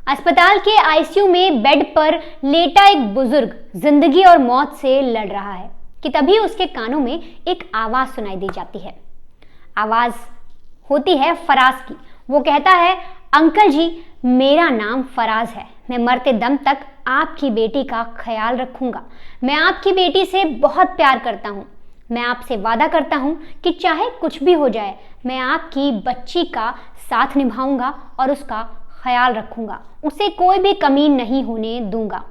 अस्पताल के आईसीयू में बेड पर लेटा एक बुजुर्ग जिंदगी और मौत से लड़ रहा है कि तभी उसके कानों में एक आवाज सुनाई दी जाती है। आवाज होती है फराज की। वो कहता है, अंकल जी, मेरा नाम फराज है। मैं मरते दम तक आपकी बेटी का ख्याल रखूंगा। मैं आपकी बेटी से बहुत प्यार करता हूँ। मैं आपसे वादा करता हूँ कि चाहे कुछ भी हो जाए, मैं आपकी बच्ची का साथ निभाऊंगा और उसका ख्याल रखूंगा। उसे कोई भी कमी नहीं होने दूंगा।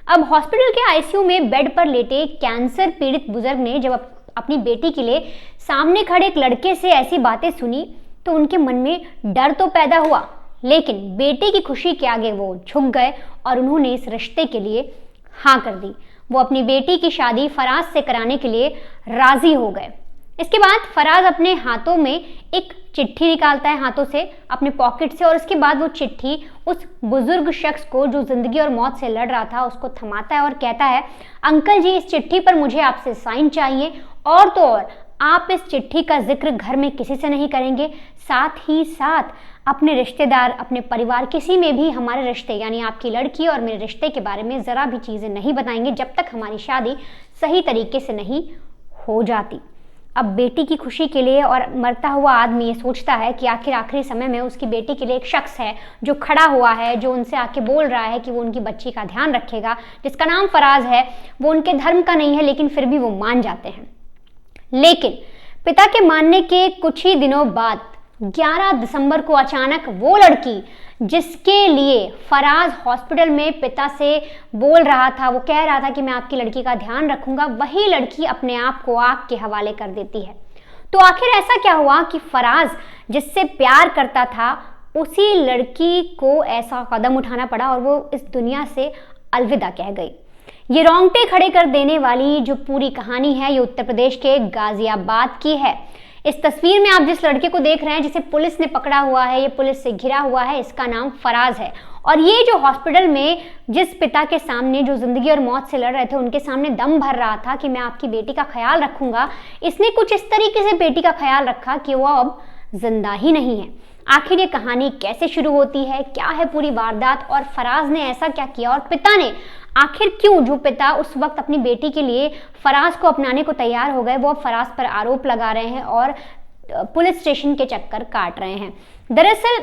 अब हॉस्पिटल के आईसीयू में बेड पर लेटे कैंसर पीड़ित बुजुर्ग ने जब अपनी बेटी के लिए सामने खड़े एक लड़के से ऐसी बातें सुनी तो उनके मन में डर तो पैदा हुआ, लेकिन बेटे की खुशी के आगे वो झुक गए और उन्होंने इस रिश्ते के लिए हाँ कर दी। वो अपनी बेटी की शादी फराज से कराने के लिए राजी हो गए। इसके बाद फराज अपने हाथों में एक चिट्ठी निकालता है, हाथों से, अपने पॉकेट से, और उसके बाद वो चिट्ठी उस बुजुर्ग शख्स को जो जिंदगी और मौत से लड़ रहा था उसको थमाता है और कहता है, अंकल जी, इस चिट्ठी पर मुझे आपसे साइन चाहिए, और तो और आप इस चिट्ठी का जिक्र घर में किसी से नहीं करेंगे, साथ ही साथ अपने रिश्तेदार, अपने परिवार, किसी में भी हमारे रिश्ते यानी आपकी लड़की और मेरे रिश्ते के बारे में जरा भी चीजें नहीं बताएंगे जब तक हमारी शादी सही तरीके से नहीं हो जाती। अब बेटी की खुशी के लिए और मरता हुआ आदमी ये सोचता है कि आखिर आखिरी समय में उसकी बेटी के लिए एक शख्स है जो खड़ा हुआ है, जो उनसे आके बोल रहा है कि वो उनकी बच्ची का ध्यान रखेगा, जिसका नाम फराज है। वो उनके धर्म का नहीं है, लेकिन फिर भी वो मान जाते हैं। लेकिन पिता के मानने के कुछ ही दिनों बाद 11 दिसंबर को अचानक वो लड़की जिसके लिए फराज हॉस्पिटल में पिता से बोल रहा था, वो कह रहा था कि मैं आपकी लड़की का ध्यान रखूंगा, वही लड़की अपने आप को आग के हवाले कर देती है। तो आखिर ऐसा क्या हुआ कि फराज जिससे प्यार करता था उसी लड़की को ऐसा कदम उठाना पड़ा और वो इस दुनिया से अलविदा कह गई। ये रोंगटे खड़े कर देने वाली जो पूरी कहानी है ये उत्तर प्रदेश के गाजियाबाद की है। इस तस्वीर में आप जिस लड़के को देख रहे हैं, जिसे पुलिस ने पकड़ा हुआ है, ये पुलिस से घिरा हुआ है, इसका नाम फराज है। और ये जो हॉस्पिटल में जिस पिता के सामने जो जिंदगी और मौत से लड़ रहे थे, उनके सामने दम भर रहा था कि मैं आपकी बेटी का ख्याल रखूंगा, इसने कुछ इस तरीके से बेटी का ख्याल रखा कि वो अब जिंदा ही नहीं है। आखिर ये कहानी कैसे शुरू होती है, क्या है पूरी वारदात, और फराज ने ऐसा क्या किया, और पिता ने आखिर क्यों, जो पिता उस वक्त अपनी बेटी के लिए फराज को अपनाने को तैयार हो गए, वो अब फराज पर आरोप लगा रहे हैं और पुलिस स्टेशन के चक्कर काट रहे हैं। दरअसल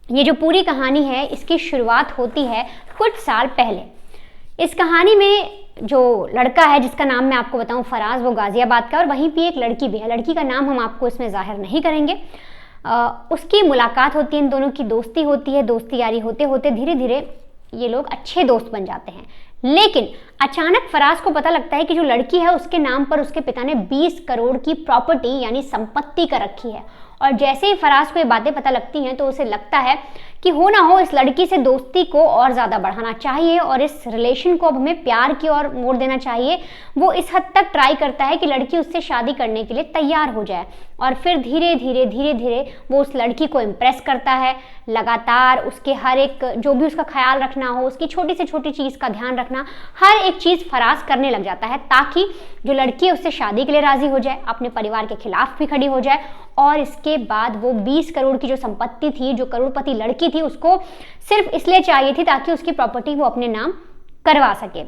ये जो पूरी कहानी है इसकी शुरुआत होती है कुछ साल पहले। इस कहानी में जो लड़का है जिसका नाम मैं आपको बताऊं फराज, वो गाजियाबाद का, और वहीं पे एक लड़की भी है। लड़की का नाम हम आपको इसमें जाहिर नहीं करेंगे। उसकी मुलाकात होती है, इन दोनों की दोस्ती होती है। दोस्ती यारी होते होते धीरे धीरे ये लोग अच्छे दोस्त बन जाते हैं। लेकिन अचानक फराज को पता लगता है कि जो लड़की है उसके नाम पर उसके पिता ने 20 करोड़ की प्रॉपर्टी यानी संपत्ति कर रखी है। और जैसे ही फराज को ये बातें पता लगती हैं तो उसे लगता है कि हो ना हो इस लड़की से दोस्ती को और ज़्यादा बढ़ाना चाहिए और इस रिलेशन को अब हमें प्यार की ओर मोड़ देना चाहिए। वो इस हद तक ट्राई करता है कि लड़की उससे शादी करने के लिए तैयार हो जाए, और फिर धीरे धीरे वो उस लड़की को इम्प्रेस करता है। लगातार उसके हर एक, जो भी उसका ख्याल रखना हो, उसकी छोटी से छोटी चीज़ का ध्यान रखना, हर एक चीज़ फराज करने लग जाता है ताकि जो लड़की है उससे शादी के लिए राज़ी हो जाए, अपने परिवार के खिलाफ भी खड़ी हो जाए। और इसके बाद वो 20 करोड़ की जो संपत्ति थी, जो करोड़पति लड़की थी, उसको सिर्फ इसलिए चाहिए थी ताकि उसकी प्रॉपर्टी वो अपने नाम करवा सके।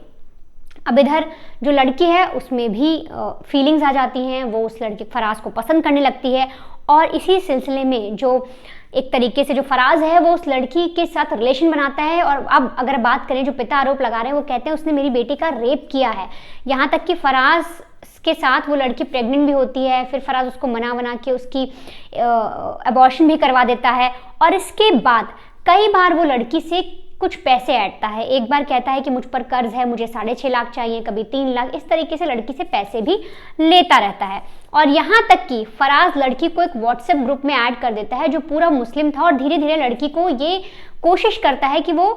अब इधर जो लड़की है उसमें भी फीलिंग्स आ जाती हैं, वो उस लड़के फराज को पसंद करने लगती है। और इसी सिलसिले में जो एक तरीके से जो फराज है वो उस लड़की के साथ रिलेशन बनाता है। और अब अगर बात करें, जो पिता आरोप लगा रहे हैं, वो कहते हैं उसने मेरी बेटी का रेप किया है। यहाँ तक कि फराज के साथ वो लड़की प्रेग्नेंट भी होती है। फिर फराज उसको मना के उसकी अबॉर्शन भी करवा देता है। और इसके बाद कई बार वो लड़की से कुछ पैसे ऐंठता है। एक बार कहता है कि मुझ पर कर्ज है, मुझे 6.5 लाख चाहिए, कभी 3 लाख, इस तरीके से लड़की से पैसे भी लेता रहता है। और यहाँ तक कि फराज लड़की को एक व्हाट्सएप ग्रुप में ऐड कर देता है जो पूरा मुस्लिम था, और धीरे धीरे लड़की को ये कोशिश करता है कि वो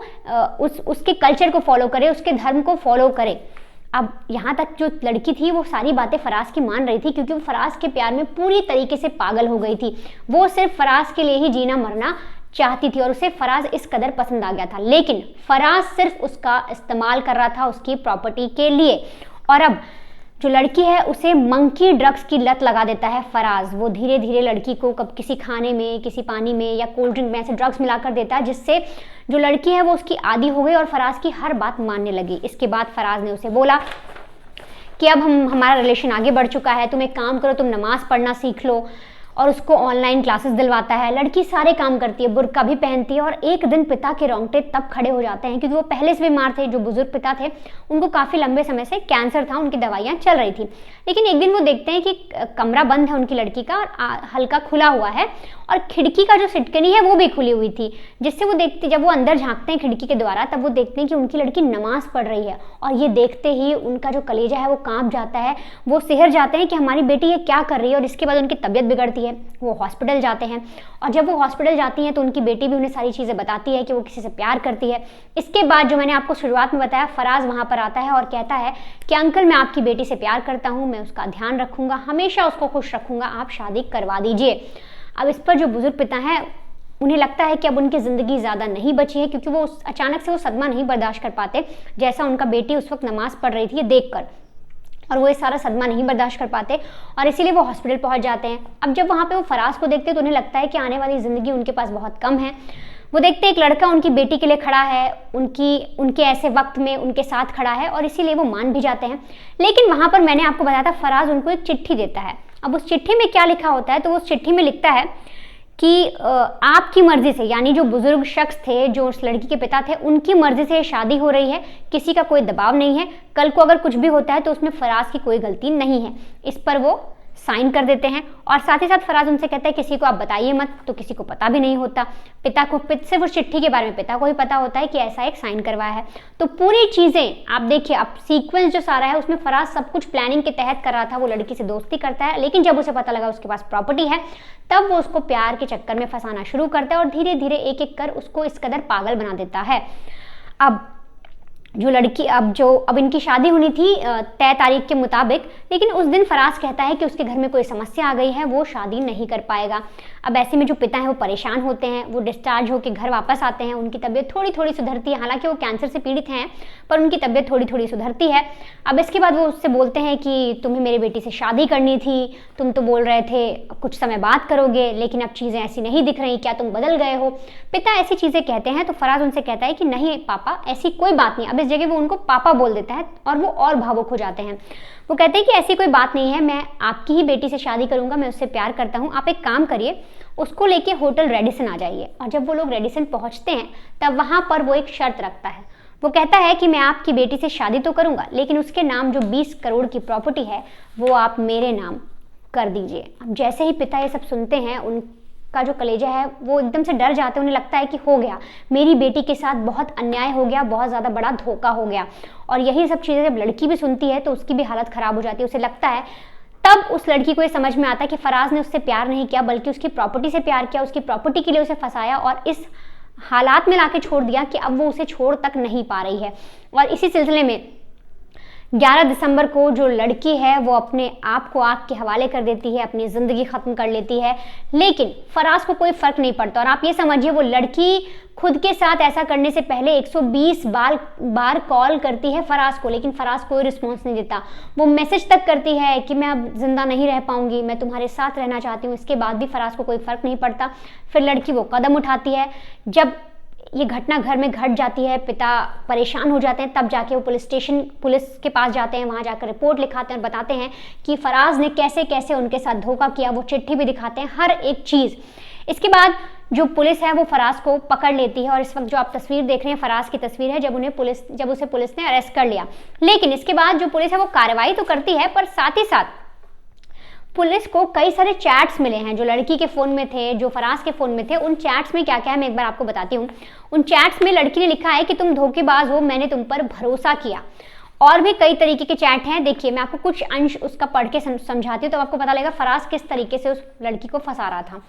उसके कल्चर को फॉलो करे, उसके धर्म को फॉलो करे। अब यहाँ तक जो लड़की थी वो सारी बातें फराज की मान रही थी, क्योंकि वो फराज के प्यार में पूरी तरीके से पागल हो गई थी। वो सिर्फ फराज के लिए ही जीना मरना चाहती थी और उसे फराज इस कदर पसंद आ गया था। लेकिन फराज सिर्फ उसका इस्तेमाल कर रहा था उसकी प्रॉपर्टी के लिए। और अब जो लड़की है उसे मंकी ड्रग्स की लत लगा देता है फराज। वो धीरे धीरे लड़की को कब किसी खाने में, किसी पानी में या कोल्ड ड्रिंक में ऐसे ड्रग्स मिलाकर देता है, जिससे जो लड़की है वो उसकी आदी हो गई और फराज की हर बात मानने लगी। इसके बाद फराज ने उसे बोला कि अब हमारा रिलेशन आगे बढ़ चुका है, तुम एक काम करो, तुम नमाज पढ़ना सीख लो, और उसको ऑनलाइन क्लासेस दिलवाता है। लड़की सारे काम करती है, बुर्का भी पहनती है। और एक दिन पिता के रोंगटे तब खड़े हो जाते हैं, क्योंकि वो पहले से बीमार थे। जो बुजुर्ग पिता थे उनको काफ़ी लंबे समय से कैंसर था, उनकी दवाइयाँ चल रही थी। लेकिन एक दिन वो देखते हैं कि कमरा बंद है उनकी लड़की का और हल्का खुला हुआ है, और खिड़की का जो सिटकनी है वो भी खुली हुई थी, जिससे वो देखते, जब वो अंदर झांकते हैं खिड़की के द्वारा, तब वो देखते हैं कि उनकी लड़की नमाज पढ़ रही है। और ये देखते ही उनका जो कलेजा है वो कांप जाता है, वो सिहर जाते हैं कि हमारी बेटी ये क्या कर रही है। और इसके बाद उनकी तबीयत बिगड़ती है, वो हॉस्पिटल जाते हैं। और जब वो हॉस्पिटल जाती हैं तो उनकी बेटी भी उन्हें सारी चीज़ें बताती है कि वो किसी से प्यार करती है। इसके बाद जो मैंने आपको शुरुआत में बताया, फराज वहाँ पर आता है और कहता है कि अंकल, मैं आपकी बेटी से प्यार करता हूँ, मैं उसका ध्यान रखूँगा, हमेशा उसको खुश रखूँगा, आप शादी करवा दीजिए। अब इस पर जो बुजुर्ग पिता हैं, उन्हें लगता है कि अब उनकी ज़िंदगी ज़्यादा नहीं बची है, क्योंकि वो अचानक से वो सदमा नहीं बर्दाश्त कर पाते, जैसा उनका बेटी उस वक्त नमाज़ पढ़ रही थी ये देखकर, और वो ये सारा सदमा नहीं बर्दाश्त कर पाते, और इसीलिए वो हॉस्पिटल पहुंच जाते हैं। अब जब वहाँ पे वो फराज को देखते हैं तो उन्हें लगता है कि आने वाली ज़िंदगी उनके पास बहुत कम है। वो देखते हैं एक लड़का उनकी बेटी के लिए खड़ा है, उनके ऐसे वक्त में उनके साथ खड़ा है, और इसीलिए वो मान भी जाते हैं। लेकिन वहाँ पर मैंने आपको बताया था, फराज उनको एक चिट्ठी देता है। अब उस चिट्ठी में क्या लिखा होता है, तो उस चिट्ठी में लिखता है कि आपकी मर्जी से, यानी जो बुजुर्ग शख्स थे, जो उस लड़की के पिता थे, उनकी मर्जी से शादी हो रही है, किसी का कोई दबाव नहीं है। कल को अगर कुछ भी होता है तो उसमें फराज की कोई गलती नहीं है। इस पर वो साइन कर देते हैं, और साथ ही साथ फराज उनसे कहता है किसी को आप बताइए मत, तो किसी को पता भी नहीं होता। पिता को सिर्फ उस चिट्ठी के बारे में पिता को ही पता होता है कि ऐसा एक साइन करवाया है। तो पूरी चीज़ें आप देखिए, अब सीक्वेंस जो सारा है उसमें फराज सब कुछ प्लानिंग के तहत कर रहा था। वो लड़की से दोस्ती करता है, लेकिन जब उसे पता लगा उसके पास प्रॉपर्टी है, तब वो उसको प्यार के चक्कर में फंसाना शुरू करता है, और धीरे धीरे एक एक कर उसको इस कदर पागल बना देता है। अब जो लड़की, अब इनकी शादी होनी थी तय तारीख के मुताबिक, लेकिन उस दिन फराज कहता है कि उसके घर में कोई समस्या आ गई है, वो शादी नहीं कर पाएगा। अब ऐसे में जो पिता है वो परेशान होते हैं, वो डिस्चार्ज होकर घर वापस आते हैं। उनकी तबीयत थोड़ी थोड़ी सुधरती है, हालांकि वो कैंसर से पीड़ित हैं, पर उनकी तबीयत थोड़ी थोड़ी सुधरती है। अब इसके बाद वो उससे बोलते हैं कि तुम्हें मेरी बेटी से शादी करनी थी, तुम तो बोल रहे थे कुछ समय बाद करोगे, लेकिन अब चीज़ें ऐसी नहीं दिख रही, क्या तुम बदल गए हो? पिता ऐसी चीज़ें कहते हैं तो फराज उनसे कहता है कि नहीं पापा, ऐसी कोई बात नहीं। अब इस जगह वो उनको पापा बोल देता है, और वो और भावुक हो जाते हैं। वो कहते हैं कि ऐसी कोई बात नहीं है, मैं आपकी ही बेटी से शादी करूंगा, मैं उससे प्यार करता हूँ, आप एक काम करिए, उसको लेके होटल रेडिसन आ जाइए। और जब वो लोग रेडिसन पहुंचते हैं तब वहां पर वो एक शर्त रखता है। वो कहता है कि मैं आपकी बेटी से शादी तो करूंगा, लेकिन उसके नाम जो 20 करोड़ की प्रॉपर्टी है वो आप मेरे नाम कर दीजिए। अब जैसे ही पिता ये सब सुनते हैं, उनका जो कलेजा है वो एकदम से डर जाते हैं। उन्हें लगता है कि हो गया, मेरी बेटी के साथ बहुत अन्याय हो गया, बहुत ज़्यादा बड़ा धोखा हो गया। और यही सब चीज़ें जब लड़की भी सुनती है तो उसकी भी हालत ख़राब हो जाती है। उसे लगता है, तब उस लड़की को ये समझ में आता है कि फराज ने उससे प्यार नहीं किया, बल्कि उसकी प्रॉपर्टी से प्यार किया, उसकी प्रॉपर्टी के लिए उसे फंसाया, और इस हालात में लाके छोड़ दिया कि अब वो उसे छोड़ तक नहीं पा रही है। और इसी सिलसिले में 11 दिसंबर को जो लड़की है वो अपने आप को आग के हवाले कर देती है, अपनी ज़िंदगी ख़त्म कर लेती है। लेकिन फराज को कोई फ़र्क नहीं पड़ता, और आप ये समझिए वो लड़की खुद के साथ ऐसा करने से पहले 120 बार कॉल करती है फराज को, लेकिन फराज कोई रिस्पॉन्स नहीं देता। वो मैसेज तक करती है कि मैं अब जिंदा नहीं रह पाऊंगी, मैं तुम्हारे साथ रहना चाहती हूँ। इसके बाद भी फराज को कोई फ़र्क नहीं पड़ता। फिर लड़की वो कदम उठाती है। जब ये घटना घर में घट जाती है, पिता परेशान हो जाते हैं, तब जाके वो पुलिस के पास जाते हैं। वहाँ जाकर रिपोर्ट लिखाते हैं और बताते हैं कि फराज ने कैसे कैसे उनके साथ धोखा किया। वो चिट्ठी भी दिखाते हैं, हर एक चीज़। इसके बाद जो पुलिस है वो फराज को पकड़ लेती है, और इस वक्त जो आप तस्वीर देख रहे हैं फराज की तस्वीर है जब उसे पुलिस ने अरेस्ट कर लिया। लेकिन इसके बाद जो पुलिस है वो कार्रवाई तो करती है, पर साथ ही साथ पुलिस को कई सारे चैट्स मिले हैं जो लड़की के फ़ोन में थे, जो फराज के फ़ोन में थे। उन चैट्स में क्या क्या है मैं एक बार आपको बताती हूँ। उन चैट्स में लड़की ने लिखा है कि तुम धोखेबाज हो, मैंने तुम पर भरोसा किया। और भी कई तरीके के चैट हैं। देखिए मैं आपको कुछ अंश उसका पढ़ के समझाती हूँ, तो आपको पता लगेगा फराज किस तरीके से उस लड़की को फंसा रहा था।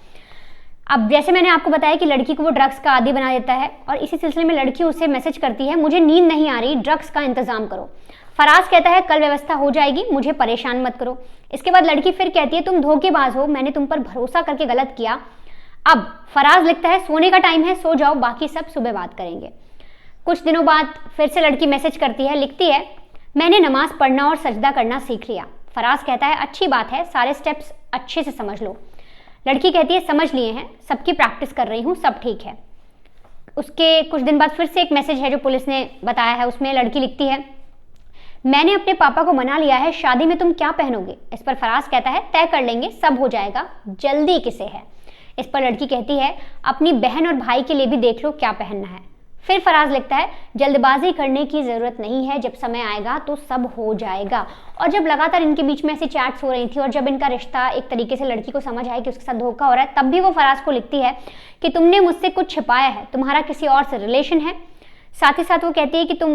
अब जैसे मैंने आपको बताया कि लड़की को वो ड्रग्स का आदी बना देता है, और इसी सिलसिले में लड़की उसे मैसेज करती है, मुझे नींद नहीं आ रही, ड्रग्स का इंतजाम करो। फराज कहता है कल व्यवस्था हो जाएगी, मुझे परेशान मत करो। इसके बाद लड़की फिर कहती है तुम धोखेबाज हो, मैंने तुम पर भरोसा करके गलत किया। अब फराज लिखता है सोने का टाइम है, सो जाओ, बाकी सब सुबह बात करेंगे। कुछ दिनों बाद फिर से लड़की मैसेज करती है, लिखती है मैंने नमाज पढ़ना और सजदा करना सीख लिया। फराज कहता है अच्छी बात है, सारे स्टेप्स अच्छे से समझ लो। लड़की कहती है समझ लिए हैं, सबकी प्रैक्टिस कर रही हूँ, सब ठीक है। उसके कुछ दिन बाद फिर से एक मैसेज है जो पुलिस ने बताया है, उसमें लड़की लिखती है मैंने अपने पापा को मना लिया है, शादी में तुम क्या पहनोगे। इस पर फराज कहता है तय कर लेंगे, सब हो जाएगा, जल्दी किसे है। इस पर लड़की कहती है अपनी बहन और भाई के लिए भी देख लो क्या पहनना है। फिर फराज लिखता है जल्दबाजी करने की जरूरत नहीं है, जब समय आएगा तो सब हो जाएगा। और जब लगातार इनके बीच में ऐसी चैट्स हो रही थी और जब इनका रिश्ता एक तरीके से लड़की को समझ आया कि उसके साथ धोखा हो रहा है, तब भी वो फराज को लिखती है कि तुमने मुझसे कुछ छिपाया है, तुम्हारा किसी और से रिलेशन है। साथ ही साथ वो कहती है कि तुम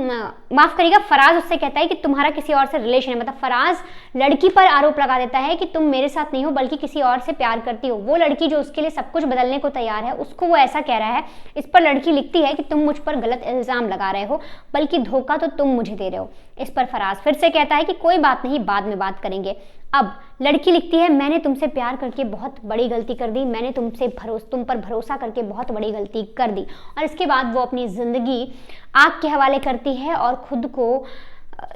माफ करिएगा, फराज उससे कहता है कि तुम्हारा किसी और से रिलेशन है। मतलब फराज लड़की पर आरोप लगा देता है कि तुम मेरे साथ नहीं हो बल्कि किसी और से प्यार करती हो। वो लड़की जो उसके लिए सब कुछ बदलने को तैयार है, उसको वो ऐसा कह रहा है। इस पर लड़की लिखती है कि तुम मुझ पर गलत इल्जाम लगा रहे हो, बल्कि धोखा तो तुम मुझे दे रहे हो। इस पर फराज फिर से कहता है कि कोई बात नहीं, बाद में बात करेंगे। अब लड़की लिखती है मैंने तुमसे प्यार करके बहुत बड़ी गलती कर दी, मैंने तुम पर भरोसा करके बहुत बड़ी गलती कर दी। और इसके बाद वो अपनी ज़िंदगी आग के हवाले करती है और खुद को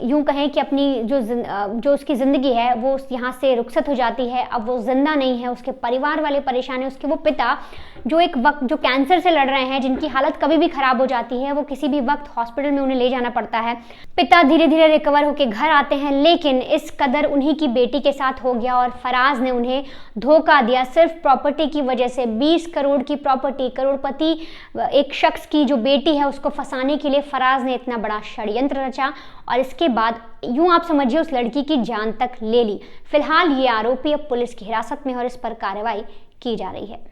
यूं कहें कि अपनी जो उसकी ज़िंदगी है वो यहाँ से रुखसत हो जाती है। अब वो जिंदा नहीं है, उसके परिवार वाले परेशान हैं। उसके वो पिता जो कैंसर से लड़ रहे हैं, जिनकी हालत कभी भी खराब हो जाती है, वो किसी भी वक्त हॉस्पिटल में उन्हें ले जाना पड़ता है। पिता धीरे धीरे रिकवर होकर घर आते हैं, लेकिन इस कदर उन्हीं की बेटी के साथ हो गया और फराज ने उन्हें धोखा दिया सिर्फ प्रॉपर्टी की वजह से। 20 करोड़ की प्रॉपर्टी, करोड़पति एक शख्स की जो बेटी है उसको फंसाने के लिए फराज ने इतना बड़ा षड्यंत्र रचा और इसके बाद यूं आप समझिए उस लड़की की जान तक ले ली। फिलहाल ये आरोपी अब पुलिस की हिरासत में और इस पर कार्रवाई की जा रही है।